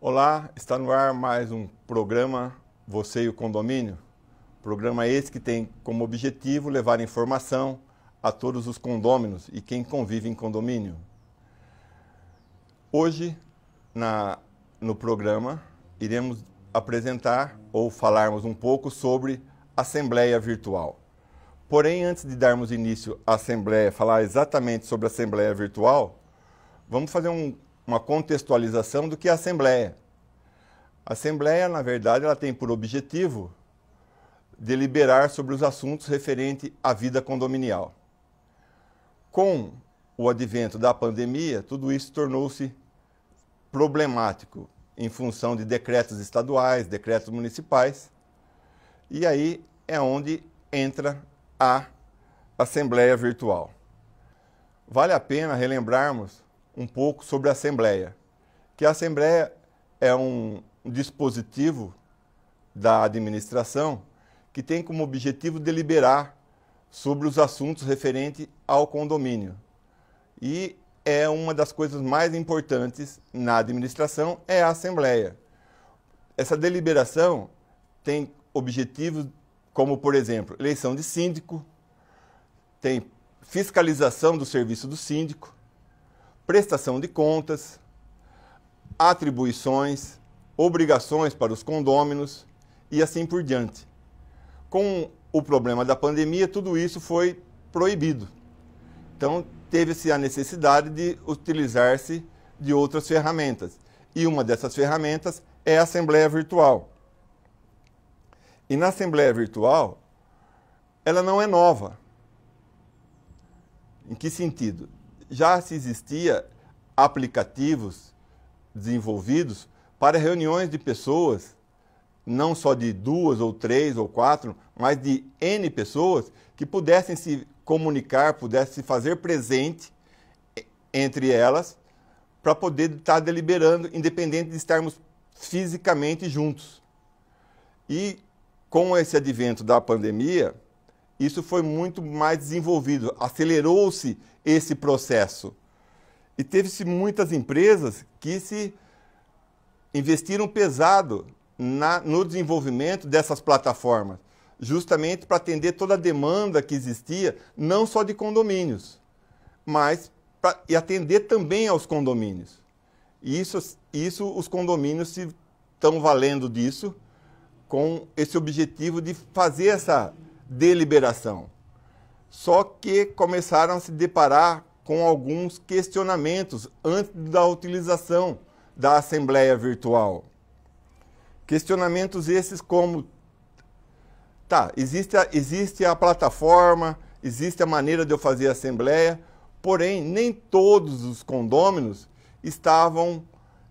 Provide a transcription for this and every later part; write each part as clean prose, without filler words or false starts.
Olá, está no ar mais um programa Você e o Condomínio. Programa esse que tem como objetivo levar informação a todos os condôminos e quem convive em condomínio. Hoje, no programa, iremos apresentar ou falarmos um pouco sobre Assembleia Virtual. Porém, antes de darmos início à Assembleia, falar exatamente sobre a Assembleia Virtual, vamos fazer uma contextualização do que é a Assembleia. A Assembleia, na verdade, ela tem por objetivo deliberar sobre os assuntos referentes à vida condominial. Com o advento da pandemia, tudo isso tornou-se problemático em função de decretos estaduais, decretos municipais, e aí é onde entra a Assembleia Virtual. Vale a pena relembrarmos um pouco sobre a Assembleia, que a Assembleia é um dispositivo da administração que tem como objetivo deliberar sobre os assuntos referentes ao condomínio. E é uma das coisas mais importantes na administração, é a Assembleia. Essa deliberação tem objetivos como, por exemplo, eleição de síndico, tem fiscalização do serviço do síndico, prestação de contas, atribuições, obrigações para os condôminos e assim por diante. Com o problema da pandemia, tudo isso foi proibido. Então, teve-se a necessidade de utilizar-se de outras ferramentas. E uma dessas ferramentas é a Assembleia Virtual. E na Assembleia Virtual, ela não é nova. Em que sentido? Já se existia aplicativos desenvolvidos para reuniões de pessoas, não só de 2 ou 3 ou 4, mas de N pessoas que pudessem se comunicar, pudessem se fazer presente entre elas para poder estar deliberando, independente de estarmos fisicamente juntos. E com esse advento da pandemia, isso foi muito mais desenvolvido, acelerou-se esse processo. E teve-se muitas empresas que se investiram pesado no desenvolvimento dessas plataformas, justamente para atender toda a demanda que existia, não só de condomínios, mas e atender também aos condomínios. E isso os condomínios estão valendo disso, com esse objetivo de fazer essa deliberação. Só que começaram a se deparar com alguns questionamentos antes da utilização da Assembleia Virtual. Questionamentos esses como, existe a plataforma, existe a maneira de eu fazer a Assembleia, porém nem todos os condôminos estavam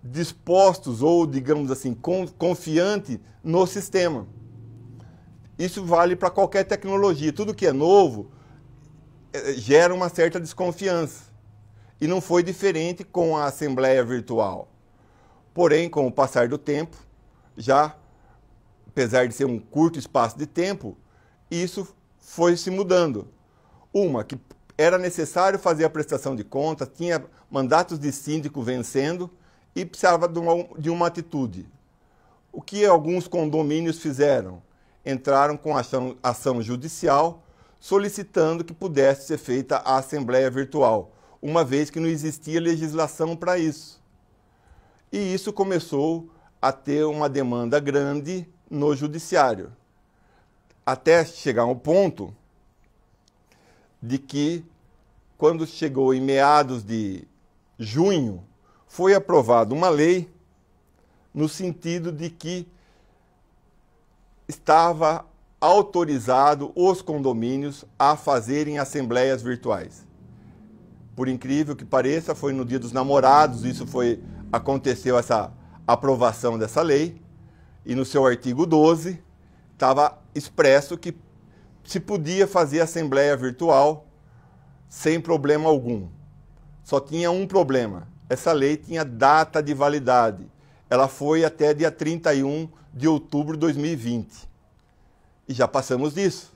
dispostos ou, digamos assim, confiantes no sistema. Isso vale para qualquer tecnologia. Tudo que é novo gera uma certa desconfiança. E não foi diferente com a Assembleia Virtual. Porém, com o passar do tempo, já, apesar de ser um curto espaço de tempo, isso foi se mudando. Que era necessário fazer a prestação de contas, tinha mandatos de síndico vencendo e precisava de uma atitude. O que alguns condomínios fizeram? Entraram com ação judicial solicitando que pudesse ser feita a Assembleia Virtual, uma vez que não existia legislação para isso. E isso começou a ter uma demanda grande no judiciário, até chegar ao ponto de que, quando chegou em meados de junho, foi aprovada uma lei no sentido de que estava autorizado os condomínios a fazerem assembleias virtuais. Por incrível que pareça, foi no Dia dos Namorados, aconteceu essa aprovação dessa lei, e no seu artigo 12 estava expresso que se podia fazer assembleia virtual sem problema algum. Só tinha um problema: essa lei tinha data de validade. Ela foi até dia 31 de outubro de 2020. E já passamos disso.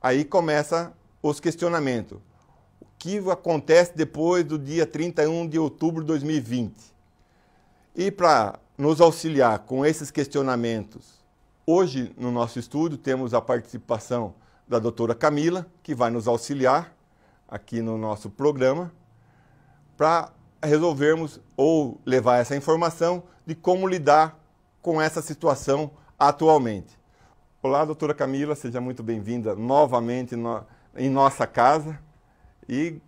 Aí começam os questionamentos. O que acontece depois do dia 31 de outubro de 2020? E para nos auxiliar com esses questionamentos, hoje no nosso estúdio temos a participação da doutora Camila, que vai nos auxiliar aqui no nosso programa, para resolvermos ou levar essa informação de como lidar com essa situação atualmente. Olá, doutora Camila, seja muito bem-vinda novamente em nossa casa e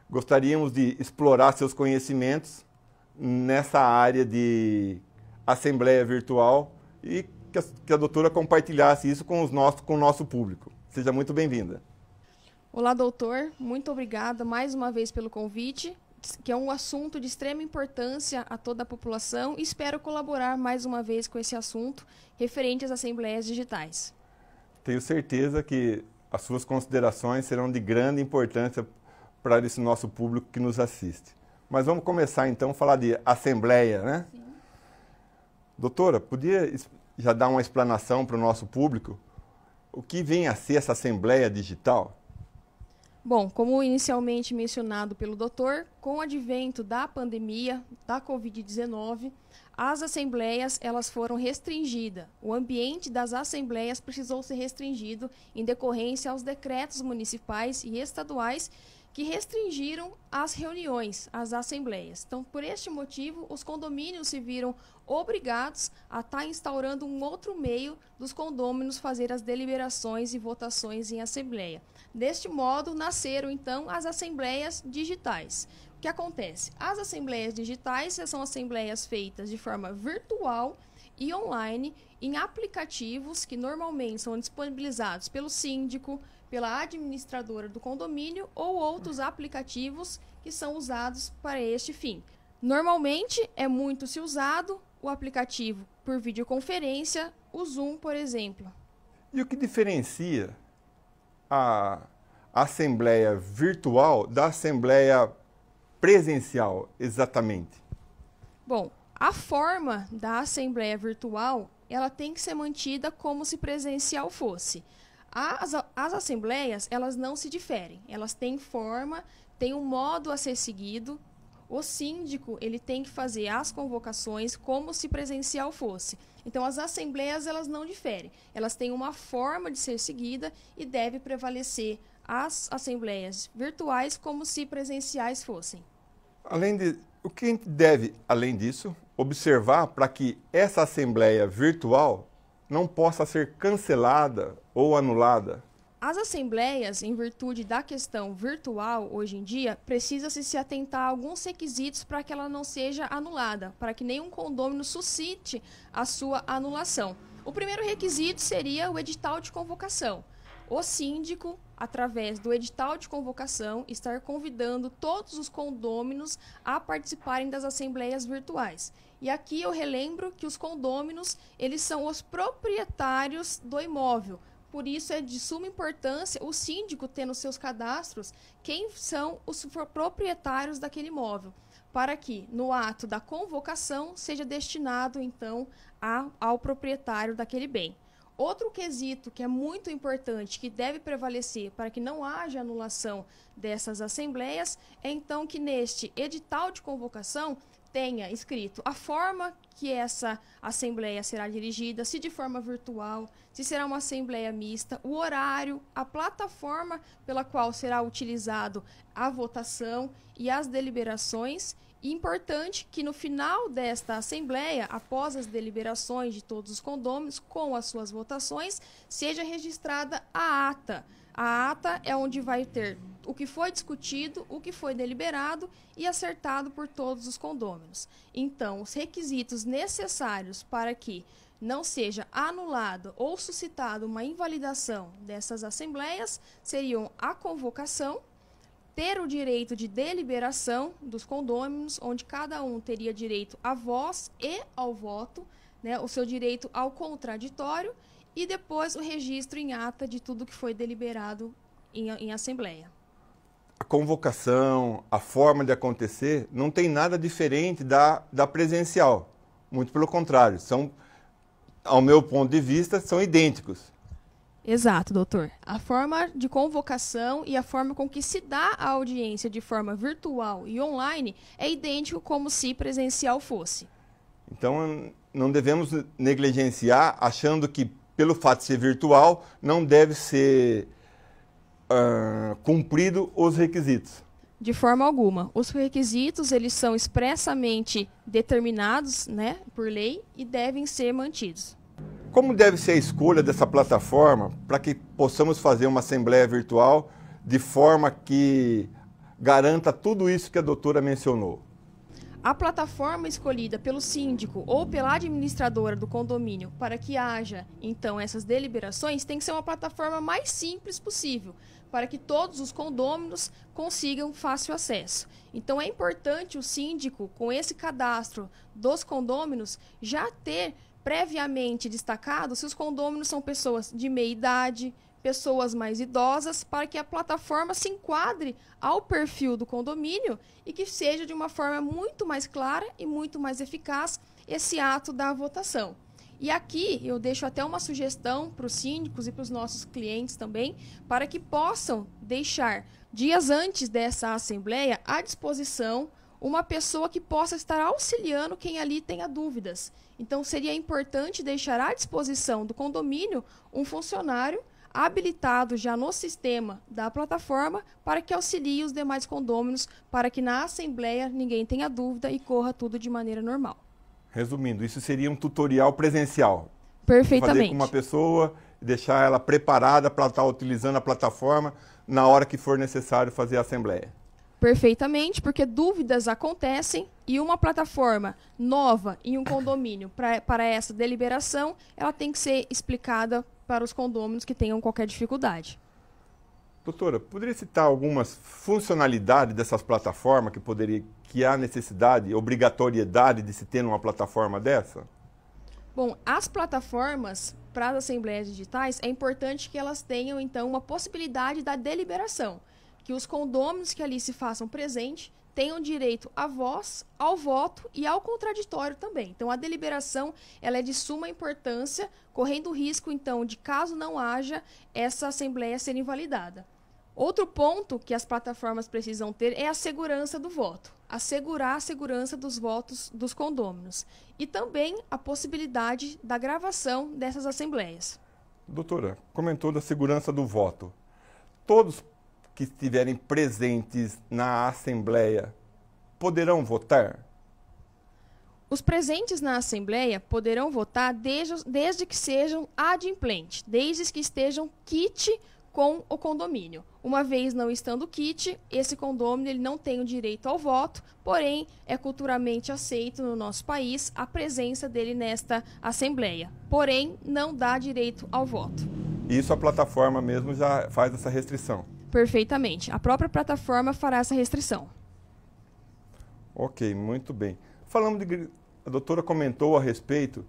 gostaríamos de explorar seus conhecimentos nessa área de assembleia virtual e que a doutora compartilhasse isso com o nosso público. Seja muito bem-vinda. Olá, doutor. Muito obrigada mais uma vez pelo convite, que é um assunto de extrema importância a toda a população e espero colaborar mais uma vez com esse assunto referente às assembleias digitais. Tenho certeza que as suas considerações serão de grande importância para esse nosso público que nos assiste. Mas vamos começar então a falar de assembleia, né? Sim. Doutora, podia já dar uma explanação para o nosso público o que vem a ser essa assembleia digital? Bom, como inicialmente mencionado pelo doutor, com o advento da pandemia da Covid-19, as assembleias elas foram restringidas. O ambiente das assembleias precisou ser restringido em decorrência aos decretos municipais e estaduais que restringiram as reuniões, as assembleias. Então, por este motivo, os condomínios se viram obrigados a estar instaurando um outro meio dos condôminos fazer as deliberações e votações em assembleia. Deste modo, nasceram, então, as assembleias digitais. O que acontece? As assembleias digitais são assembleias feitas de forma virtual e online em aplicativos que normalmente são disponibilizados pelo síndico, pela administradora do condomínio ou outros aplicativos que são usados para este fim. Normalmente é muito se usado o aplicativo por videoconferência, o Zoom, por exemplo. E o que diferencia a assembleia virtual da assembleia presencial, exatamente? Bom, a forma da assembleia virtual, ela tem que ser mantida como se presencial fosse. As assembleias, elas não se diferem. Elas têm forma, têm um modo a ser seguido. O síndico, ele tem que fazer as convocações como se presencial fosse. Então, as assembleias, elas não diferem. Elas têm uma forma de ser seguida e deve prevalecer as assembleias virtuais como se presenciais fossem. O que a gente deve, além disso, observar para que essa assembleia virtual não possa ser cancelada ou anulada? As assembleias, em virtude da questão virtual, hoje em dia, precisa-se se atentar a alguns requisitos para que ela não seja anulada, para que nenhum condômino suscite a sua anulação. O primeiro requisito seria o edital de convocação. O síndico, através do edital de convocação, estar convidando todos os condôminos a participarem das assembleias virtuais. E aqui eu relembro que os condôminos, eles são os proprietários do imóvel. Por isso é de suma importância o síndico ter nos seus cadastros quem são os proprietários daquele imóvel, para que no ato da convocação seja destinado então ao proprietário daquele bem. Outro quesito que é muito importante, que deve prevalecer para que não haja anulação dessas assembleias, é então que neste edital de convocação tenha escrito a forma que essa assembleia será dirigida, se de forma virtual, se será uma assembleia mista, o horário, a plataforma pela qual será utilizado a votação e as deliberações. E importante que no final desta assembleia, após as deliberações de todos os condôminos, com as suas votações, seja registrada a ata. A ata é onde vai ter o que foi discutido, o que foi deliberado e acertado por todos os condôminos. Então, os requisitos necessários para que não seja anulado ou suscitado uma invalidação dessas assembleias seriam a convocação, ter o direito de deliberação dos condôminos, onde cada um teria direito à voz e ao voto, né, o seu direito ao contraditório, e depois o registro em ata de tudo que foi deliberado em assembleia. A convocação, a forma de acontecer, não tem nada diferente da presencial. Muito pelo contrário, ao meu ponto de vista, são idênticos. Exato, doutor. A forma de convocação e a forma com que se dá a audiência de forma virtual e online é idêntico como se presencial fosse. Então, não devemos negligenciar, achando que, pelo fato de ser virtual, não deve ser cumprido os requisitos. De forma alguma. Os requisitos, eles são expressamente determinados, né, por lei e devem ser mantidos. Como deve ser a escolha dessa plataforma para que possamos fazer uma assembleia virtual de forma que garanta tudo isso que a doutora mencionou? A plataforma escolhida pelo síndico ou pela administradora do condomínio para que haja, então, essas deliberações tem que ser uma plataforma mais simples possível, para que todos os condôminos consigam fácil acesso. Então, é importante o síndico, com esse cadastro dos condôminos, já ter previamente destacado se os condôminos são pessoas de meia idade, pessoas mais idosas, para que a plataforma se enquadre ao perfil do condomínio e que seja de uma forma muito mais clara e muito mais eficaz esse ato da votação. E aqui eu deixo até uma sugestão para os síndicos e para os nossos clientes também, para que possam deixar dias antes dessa assembleia à disposição uma pessoa que possa estar auxiliando quem ali tenha dúvidas. Então seria importante deixar à disposição do condomínio um funcionário habilitado já no sistema da plataforma para que auxilie os demais condôminos, para que na assembleia ninguém tenha dúvida e corra tudo de maneira normal. Resumindo, isso seria um tutorial presencial. Perfeitamente. Fazer com uma pessoa e deixar ela preparada para estar utilizando a plataforma na hora que for necessário fazer a assembleia. Perfeitamente, porque dúvidas acontecem e uma plataforma nova em um condomínio para essa deliberação, ela tem que ser explicada para os condôminos que tenham qualquer dificuldade. Doutora, poderia citar algumas funcionalidades dessas plataformas que há necessidade, obrigatoriedade de se ter numa plataforma dessa? Bom, as plataformas para as assembleias digitais, é importante que elas tenham, então, uma possibilidade da deliberação, que os condôminos que ali se façam presente tenham direito à voz, ao voto e ao contraditório também. Então, a deliberação ela é de suma importância, correndo o risco, então, de caso não haja, essa assembleia ser invalidada. Outro ponto que as plataformas precisam ter é a segurança do voto, assegurar a segurança dos votos dos condôminos e também a possibilidade da gravação dessas assembleias. Doutora, comentou da segurança do voto. Todos que estiverem presentes na assembleia poderão votar? Os presentes na assembleia poderão votar desde que sejam adimplentes, desde que estejam quite com o condomínio. Uma vez não estando quite, esse condomínio ele não tem o direito ao voto, porém é culturalmente aceito no nosso país a presença dele nesta assembleia. Porém, não dá direito ao voto. Isso a plataforma mesmo já faz essa restrição? Perfeitamente. A própria plataforma fará essa restrição. Ok, muito bem. A doutora comentou a respeito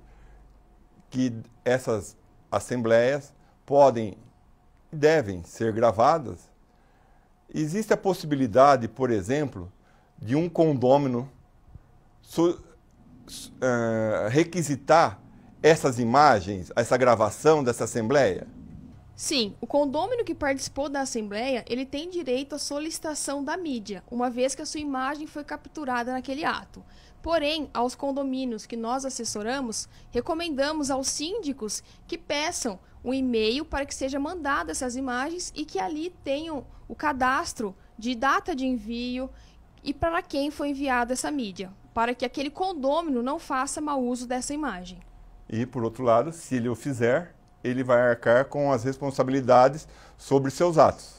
que essas assembleias podem e devem ser gravadas. Existe a possibilidade, por exemplo, de um condômino requisitar essas imagens, essa gravação dessa assembleia? Sim, o condômino que participou da assembleia, ele tem direito à solicitação da mídia, uma vez que a sua imagem foi capturada naquele ato. Porém, aos condomínios que nós assessoramos, recomendamos aos síndicos que peçam um e-mail para que seja mandada essas imagens e que ali tenham o cadastro de data de envio e para quem foi enviada essa mídia, para que aquele condômino não faça mau uso dessa imagem. E, por outro lado, se ele o fizer, ele vai arcar com as responsabilidades sobre seus atos.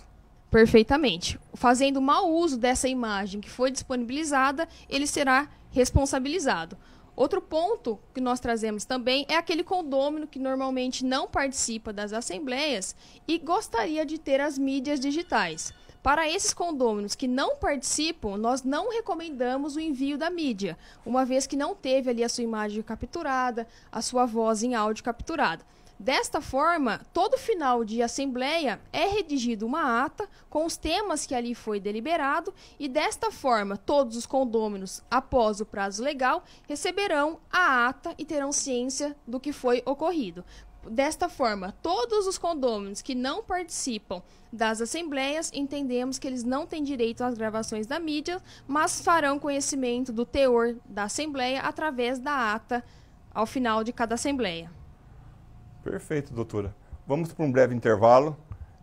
Perfeitamente. Fazendo mau uso dessa imagem que foi disponibilizada, ele será responsabilizado. Outro ponto que nós trazemos também é aquele condômino que normalmente não participa das assembleias e gostaria de ter as mídias digitais. Para esses condôminos que não participam, nós não recomendamos o envio da mídia, uma vez que não teve ali a sua imagem capturada, a sua voz em áudio capturada. Desta forma, todo final de assembleia é redigido uma ata com os temas que ali foi deliberado e desta forma todos os condôminos, após o prazo legal, receberão a ata e terão ciência do que foi ocorrido. Desta forma, todos os condôminos que não participam das assembleias, entendemos que eles não têm direito às gravações da mídia, mas farão conhecimento do teor da assembleia através da ata ao final de cada assembleia. Perfeito, doutora. Vamos para um breve intervalo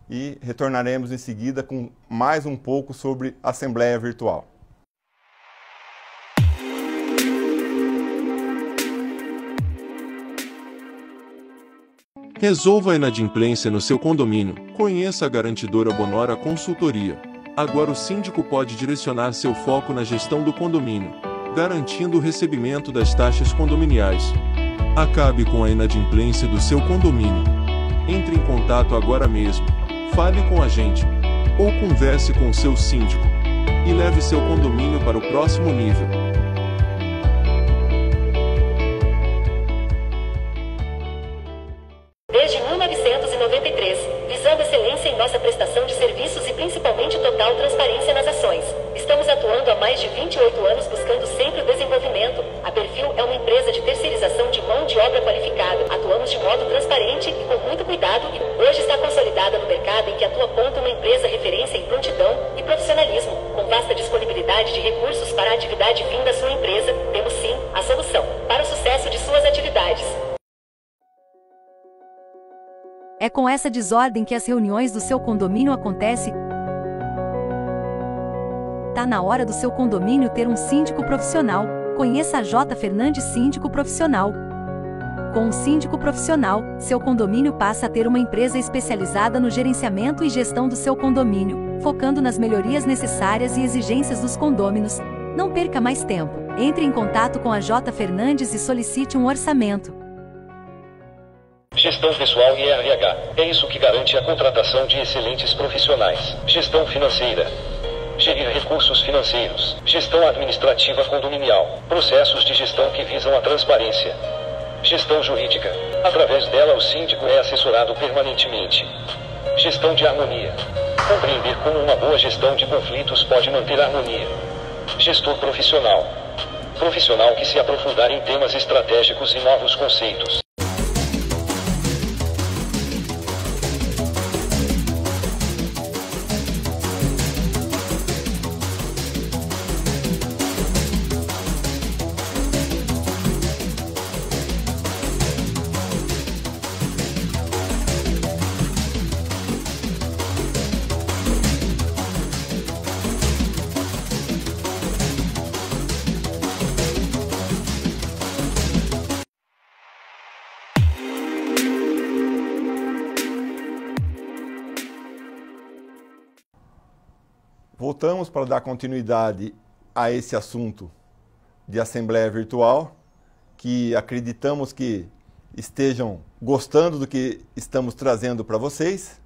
e retornaremos em seguida com mais um pouco sobre assembleia virtual. Resolva a inadimplência no seu condomínio. Conheça a garantidora Bonora Consultoria. Agora o síndico pode direcionar seu foco na gestão do condomínio, garantindo o recebimento das taxas condominiais. Acabe com a inadimplência do seu condomínio. Entre em contato agora mesmo. Fale com a gente. Ou converse com o seu síndico. E leve seu condomínio para o próximo nível. Desde 1993, visando excelência em nossa prestação de serviços e principalmente total transparência nas ações. Estamos atuando há mais de 28 anos buscando sempre o desenvolvimento. A Perfil é uma empresa de terceirização de mão de obra qualificada. Atuamos de modo transparente e com muito cuidado e hoje está consolidada no mercado em que atua ponto uma empresa referência em prontidão e profissionalismo. Com vasta disponibilidade de recursos para a atividade fim da sua empresa, temos sim a solução para o sucesso de suas atividades. É com essa desordem que as reuniões do seu condomínio acontecem. Tá na hora do seu condomínio ter um síndico profissional. Conheça a J. Fernandes Síndico Profissional. Com um síndico profissional, seu condomínio passa a ter uma empresa especializada no gerenciamento e gestão do seu condomínio, focando nas melhorias necessárias e exigências dos condôminos. Não perca mais tempo. Entre em contato com a J. Fernandes e solicite um orçamento. Gestão pessoal e RH. É isso que garante a contratação de excelentes profissionais. Gestão financeira. Gerir recursos financeiros. Gestão administrativa condominial. Processos de gestão que visam a transparência. Gestão jurídica. Através dela o síndico é assessorado permanentemente. Gestão de harmonia. Compreender como uma boa gestão de conflitos pode manter a harmonia. Gestor profissional. Profissional que se aprofundar em temas estratégicos e novos conceitos. Voltamos para dar continuidade a esse assunto de assembleia virtual, que acreditamos que estejam gostando do que estamos trazendo para vocês.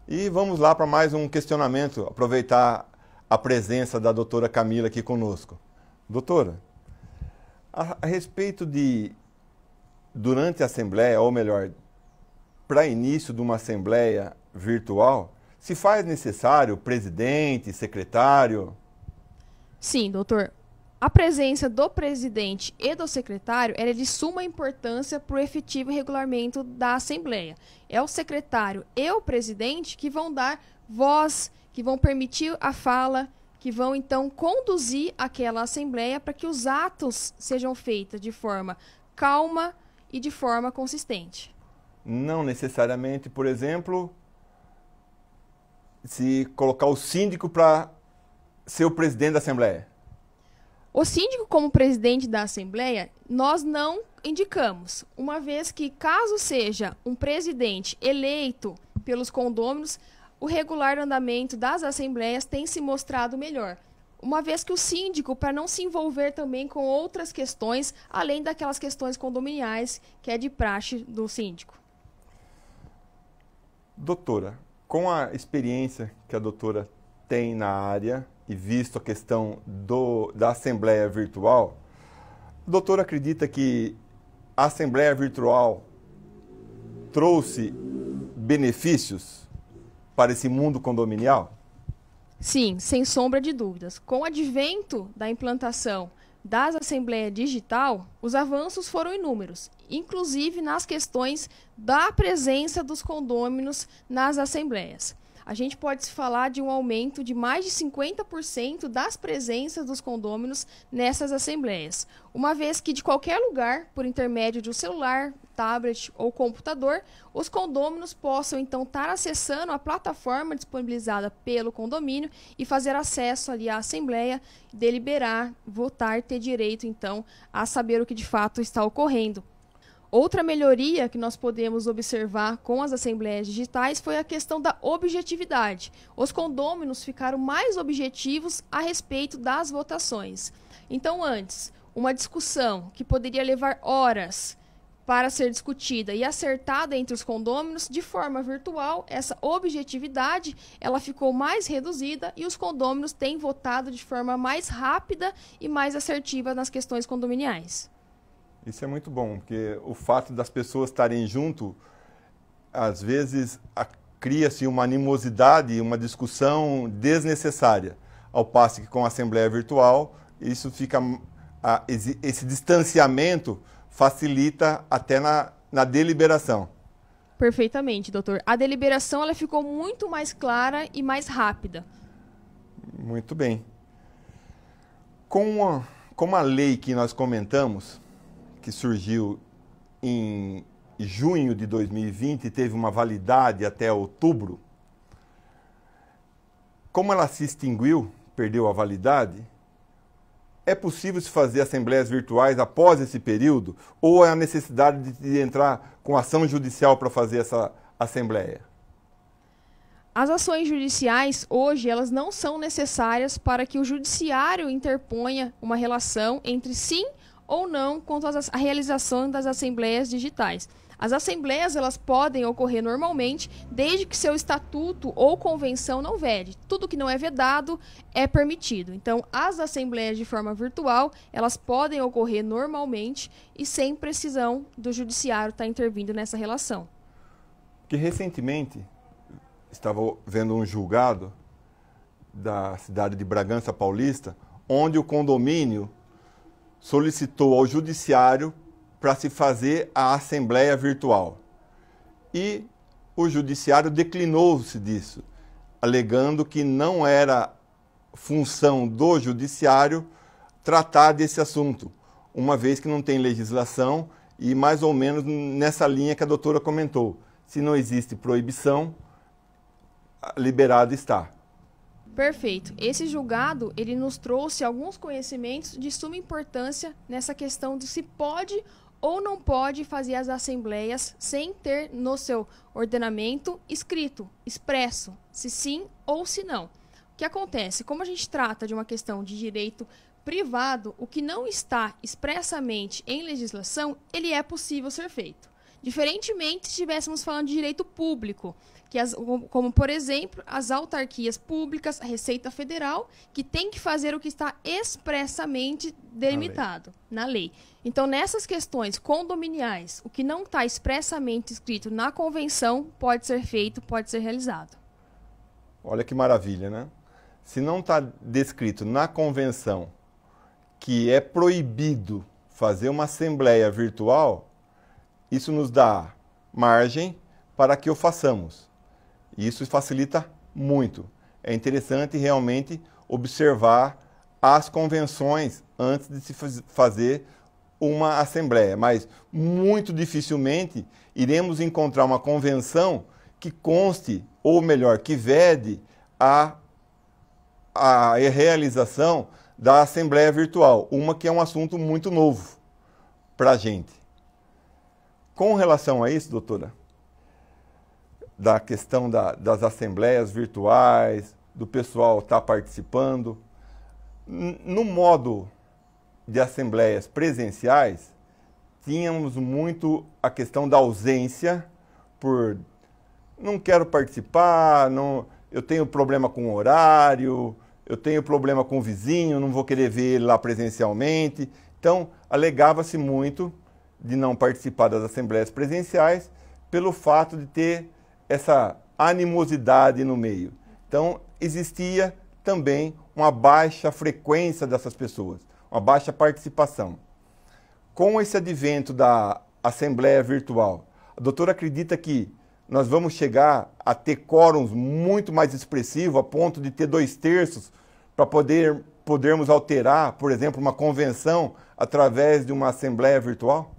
E vamos lá para mais um questionamento, aproveitar a presença da doutora Camila aqui conosco. Doutora, a respeito de, durante a assembleia, ou melhor, para início de uma assembleia virtual, se faz necessário presidente, secretário? Sim, doutor. A presença do presidente e do secretário é de suma importância para o efetivo regulamento da Assembleia. É o secretário e o presidente que vão dar voz, que vão permitir a fala, que vão então conduzir aquela Assembleia para que os atos sejam feitos de forma calma e de forma consistente. Não necessariamente, por exemplo, se colocar o síndico para ser o presidente da Assembleia? O síndico como presidente da Assembleia, nós não indicamos, uma vez que, caso seja um presidente eleito pelos condôminos, o regular andamento das assembleias tem se mostrado melhor. Uma vez que o síndico, para não se envolver também com outras questões, além daquelas questões condominiais, que é de praxe do síndico. Doutora, com a experiência que a doutora tem na área e visto a questão da Assembleia Virtual, a doutora acredita que a Assembleia Virtual trouxe benefícios para esse mundo condominial? Sim, sem sombra de dúvidas. Com o advento da implantação das assembleias digital, os avanços foram inúmeros, inclusive nas questões da presença dos condôminos nas assembleias. A gente pode falar de um aumento de mais de 50% das presenças dos condôminos nessas assembleias, uma vez que de qualquer lugar, por intermédio de um celular, tablet ou computador, os condôminos possam então estar acessando a plataforma disponibilizada pelo condomínio e fazer acesso ali à assembleia, deliberar, votar, ter direito então a saber o que de fato está ocorrendo. Outra melhoria que nós podemos observar com as assembleias digitais foi a questão da objetividade. Os condôminos ficaram mais objetivos a respeito das votações. Então, antes, uma discussão que poderia levar horas para ser discutida e acertada entre os condôminos, de forma virtual, essa objetividade ela ficou mais reduzida e os condôminos têm votado de forma mais rápida e mais assertiva nas questões condominiais. Isso é muito bom, porque o fato das pessoas estarem junto, às vezes cria-se uma animosidade, uma discussão desnecessária. Ao passo que com a Assembleia Virtual, isso fica, esse distanciamento facilita até na deliberação. Perfeitamente, doutor. A deliberação ela ficou muito mais clara e mais rápida. Muito bem. Com a lei que nós comentamos, que surgiu em junho de 2020 e teve uma validade até outubro, como ela se extinguiu, perdeu a validade, é possível se fazer assembleias virtuais após esse período ou há a necessidade de entrar com ação judicial para fazer essa assembleia? As ações judiciais, hoje, elas não são necessárias para que o judiciário interponha uma relação entre sim ou não quanto à realização das assembleias digitais. As assembleias elas podem ocorrer normalmente, desde que seu estatuto ou convenção não vede. Tudo que não é vedado é permitido. Então, as assembleias de forma virtual, elas podem ocorrer normalmente e sem precisão do judiciário estar intervindo nessa relação. Que recentemente estava vendo um julgado da cidade de Bragança Paulista, onde o condomínio solicitou ao judiciário para se fazer a assembleia virtual. E o judiciário declinou-se disso, alegando que não era função do judiciário tratar desse assunto, uma vez que não tem legislação e mais ou menos nessa linha que a doutora comentou. Se não existe proibição, liberado está. Perfeito. Esse julgado, ele nos trouxe alguns conhecimentos de suma importância nessa questão de se pode ou não pode fazer as assembleias sem ter no seu ordenamento escrito, expresso, se sim ou se não. O que acontece? Como a gente trata de uma questão de direito privado, o que não está expressamente em legislação, ele é possível ser feito. Diferentemente se estivéssemos falando de direito público, como, por exemplo, as autarquias públicas, a Receita Federal, que tem que fazer o que está expressamente delimitado na lei. Então, nessas questões condominiais, o que não está expressamente escrito na convenção pode ser feito, pode ser realizado. Olha que maravilha, né? Se não está descrito na convenção que é proibido fazer uma assembleia virtual, isso nos dá margem para que o façamos. E isso facilita muito. É interessante realmente observar as convenções antes de se fazer uma assembleia. Mas muito dificilmente iremos encontrar uma convenção que conste, ou melhor, que vede a realização da assembleia virtual. Uma que é um assunto muito novo para a gente. Com relação a isso, doutora, da questão das assembleias virtuais, do pessoal estar participando, no modo de assembleias presenciais, tínhamos muito a questão da ausência por não quero participar, eu tenho problema com o horário, eu tenho problema com o vizinho, não vou querer ver ele lá presencialmente. Então, alegava-se muito de não participar das assembleias presenciais pelo fato de ter essa animosidade no meio. Então, existia também uma baixa frequência dessas pessoas. uma baixa participação. Com esse advento da Assembleia Virtual, a doutora acredita que nós vamos chegar a ter quórums muito mais expressivos, a ponto de ter 2/3 para podermos alterar, por exemplo, uma convenção através de uma Assembleia Virtual?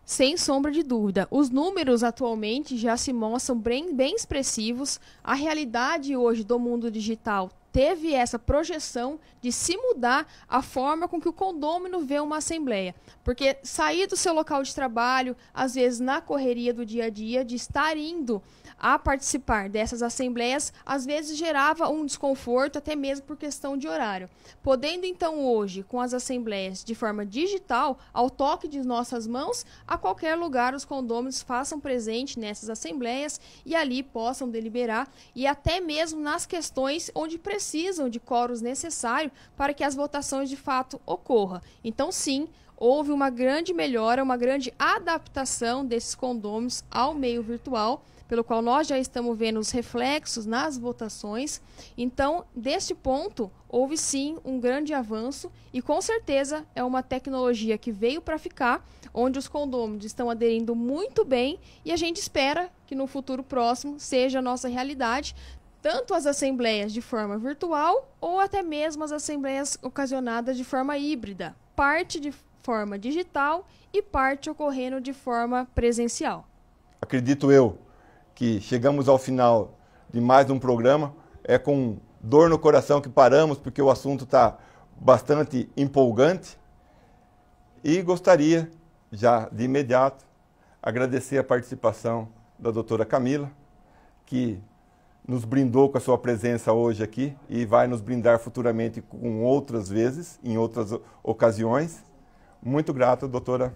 Sem sombra de dúvida. Os números atualmente já se mostram bem expressivos. A realidade hoje do mundo digital teve essa projeção de se mudar a forma com que o condômino vê uma assembleia. Porque sair do seu local de trabalho, às vezes na correria do dia a dia, de estar indo a participar dessas assembleias, às vezes gerava um desconforto, até mesmo por questão de horário. Podendo então hoje, com as assembleias de forma digital, ao toque de nossas mãos, a qualquer lugar os condôminos façam presente nessas assembleias e ali possam deliberar, e até mesmo nas questões onde precisam de quóruns necessários para que as votações de fato ocorram. Então sim, houve uma grande melhora, uma grande adaptação desses condôminos ao meio virtual, pelo qual nós já estamos vendo os reflexos nas votações. Então, deste ponto, houve sim um grande avanço e com certeza é uma tecnologia que veio para ficar, onde os condôminos estão aderindo muito bem e a gente espera que no futuro próximo seja a nossa realidade, tanto as assembleias de forma virtual ou até mesmo as assembleias ocasionadas de forma híbrida, parte de forma digital e parte ocorrendo de forma presencial. Acredito eu que chegamos ao final de mais um programa, é com dor no coração que paramos, porque o assunto está bastante empolgante, e gostaria, já de imediato, agradecer a participação da doutora Camila, que nos brindou com a sua presença hoje aqui e vai nos brindar futuramente com outras vezes, em outras ocasiões. Muito grato, doutora,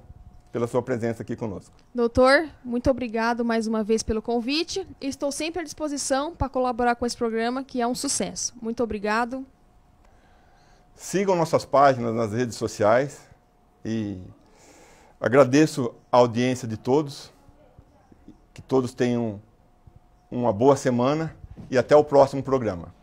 pela sua presença aqui conosco. Doutor, muito obrigado mais uma vez pelo convite. Estou sempre à disposição para colaborar com esse programa, que é um sucesso. Muito obrigado. Sigam nossas páginas nas redes sociais e agradeço a audiência de todos. Que todos tenham uma boa semana e até o próximo programa.